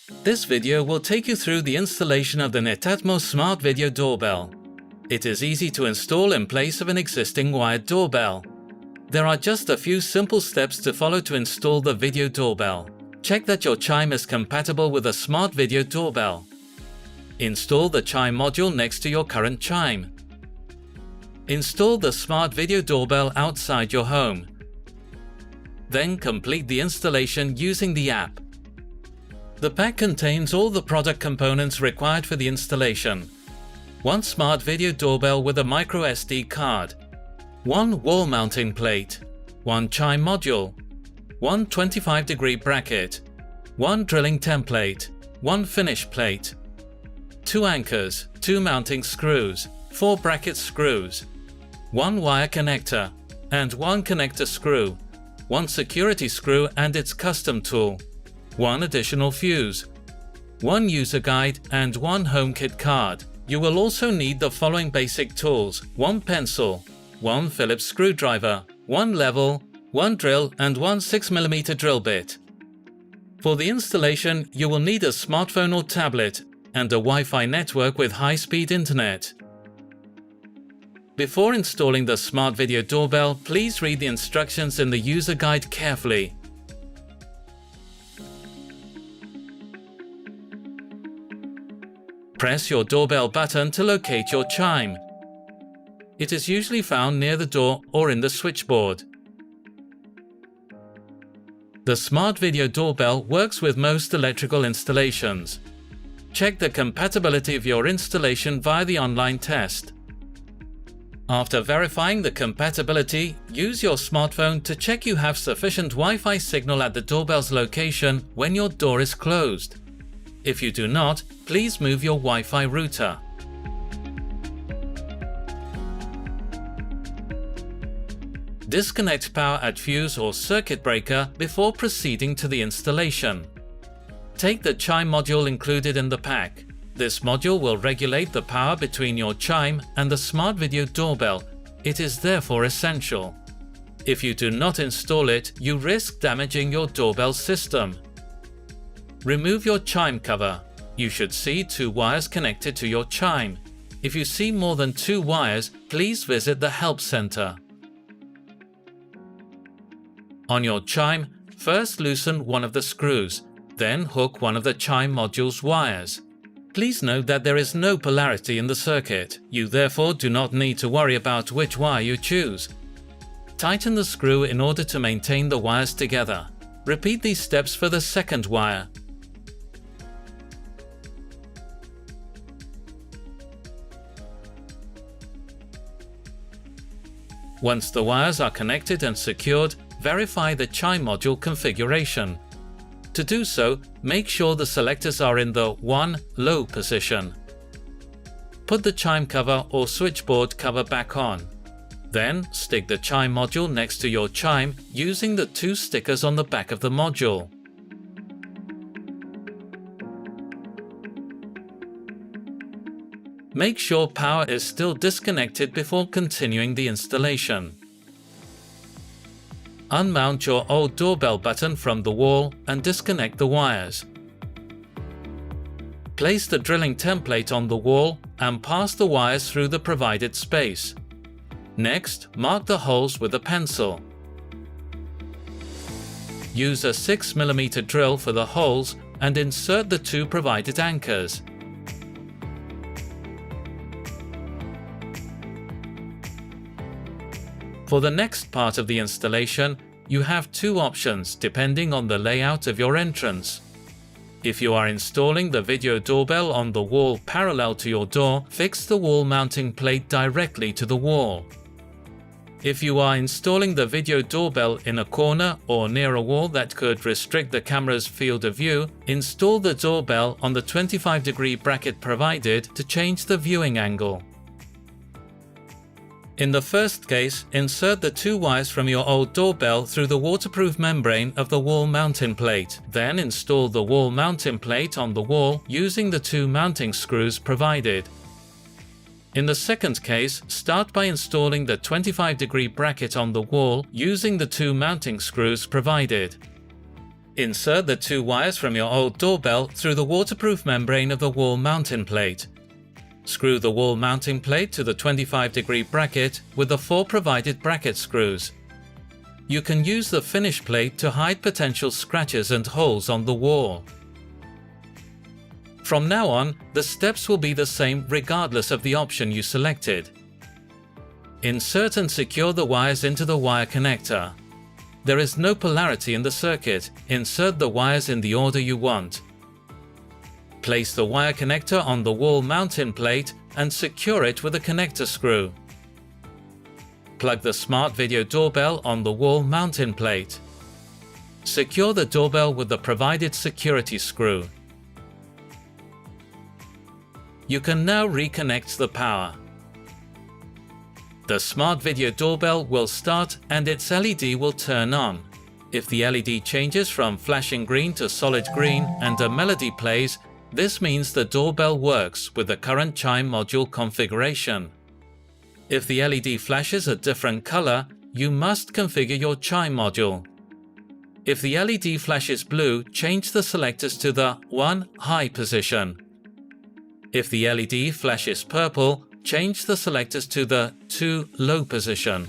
This video will take you through the installation of the Netatmo Smart Video Doorbell. It is easy to install in place of an existing wired doorbell. There are just a few simple steps to follow to install the video doorbell. Check that your chime is compatible with a smart video doorbell. Install the chime module next to your current chime. Install the smart video doorbell outside your home. Then complete the installation using the app. The pack contains all the product components required for the installation. One smart video doorbell with a micro SD card, one wall mounting plate, one chime module, one 25-degree bracket, one drilling template, one finish plate, two anchors, two mounting screws, four bracket screws, one wire connector, and one connector screw, one security screw and its custom tool, one additional fuse, one user guide and one HomeKit card. You will also need the following basic tools: one pencil, one Phillips screwdriver, one level, one drill and one 6mm drill bit. For the installation, you will need a smartphone or tablet and a Wi-Fi network with high-speed internet. Before installing the smart video doorbell, please read the instructions in the user guide carefully. Press your doorbell button to locate your chime. It is usually found near the door or in the switchboard. The smart video doorbell works with most electrical installations. Check the compatibility of your installation via the online test. After verifying the compatibility, use your smartphone to check you have sufficient Wi-Fi signal at the doorbell's location when your door is closed. If you do not, please move your Wi-Fi router. Disconnect power at fuse or circuit breaker before proceeding to the installation. Take the chime module included in the pack. This module will regulate the power between your chime and the smart video doorbell. It is therefore essential. If you do not install it, you risk damaging your doorbell system. Remove your chime cover. You should see two wires connected to your chime. If you see more than two wires, please visit the Help Center. On your chime, first loosen one of the screws, then hook one of the chime module's wires. Please note that there is no polarity in the circuit. You therefore do not need to worry about which wire you choose. Tighten the screw in order to maintain the wires together. Repeat these steps for the second wire. Once the wires are connected and secured, verify the chime module configuration. To do so, make sure the selectors are in the 1 low position. Put the chime cover or switchboard cover back on. Then stick the chime module next to your chime using the two stickers on the back of the module. Make sure power is still disconnected before continuing the installation. Unmount your old doorbell button from the wall and disconnect the wires. Place the drilling template on the wall and pass the wires through the provided space. Next, mark the holes with a pencil. Use a 6mm drill for the holes and insert the two provided anchors. For the next part of the installation, you have two options depending on the layout of your entrance. If you are installing the video doorbell on the wall parallel to your door, fix the wall mounting plate directly to the wall. If you are installing the video doorbell in a corner or near a wall that could restrict the camera's field of view, install the doorbell on the 25-degree bracket provided to change the viewing angle. In the first case, insert the two wires from your old doorbell through the waterproof membrane of the wall mounting plate. Then install the wall mounting plate on the wall using the two mounting screws provided. In the second case, start by installing the 25-degree bracket on the wall using the two mounting screws provided. Insert the 2 wires from your old doorbell through the waterproof membrane of the wall mounting plate. Screw the wall mounting plate to the 25-degree bracket with the 4 provided bracket screws. You can use the finish plate to hide potential scratches and holes on the wall. From now on, the steps will be the same regardless of the option you selected. Insert and secure the wires into the wire connector. There is no polarity in the circuit. Insert the wires in the order you want. Place the wire connector on the wall mounting plate and secure it with a connector screw. Plug the Smart Video Doorbell on the wall mounting plate. Secure the doorbell with the provided security screw. You can now reconnect the power. The Smart Video Doorbell will start and its LED will turn on. If the LED changes from flashing green to solid green and a melody plays, this means the doorbell works with the current chime module configuration. If the LED flashes a different color, you must configure your chime module. If the LED flashes blue, change the selectors to the 1 high position. If the LED flashes purple, change the selectors to the 2 low position.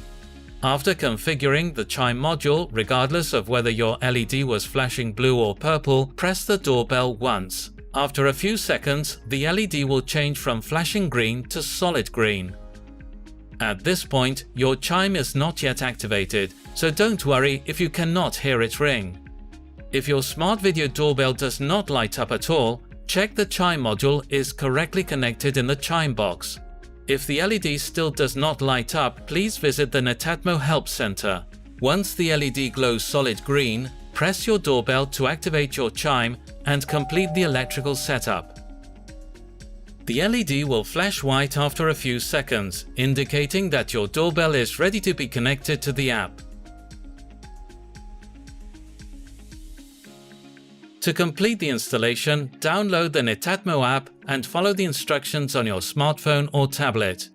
After configuring the chime module, regardless of whether your LED was flashing blue or purple, press the doorbell once. After a few seconds, the LED will change from flashing green to solid green. At this point, your chime is not yet activated, so don't worry if you cannot hear it ring. If your Smart Video Doorbell does not light up at all, check the chime module is correctly connected in the chime box. If the LED still does not light up, please visit the Netatmo Help Center. Once the LED glows solid green, press your doorbell to activate your chime and complete the electrical setup. The LED will flash white after a few seconds, indicating that your doorbell is ready to be connected to the app. To complete the installation, download the Netatmo app and follow the instructions on your smartphone or tablet.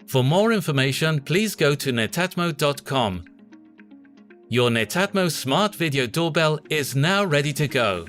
For more information, please go to netatmo.com. Your Netatmo Smart Video Doorbell is now ready to go.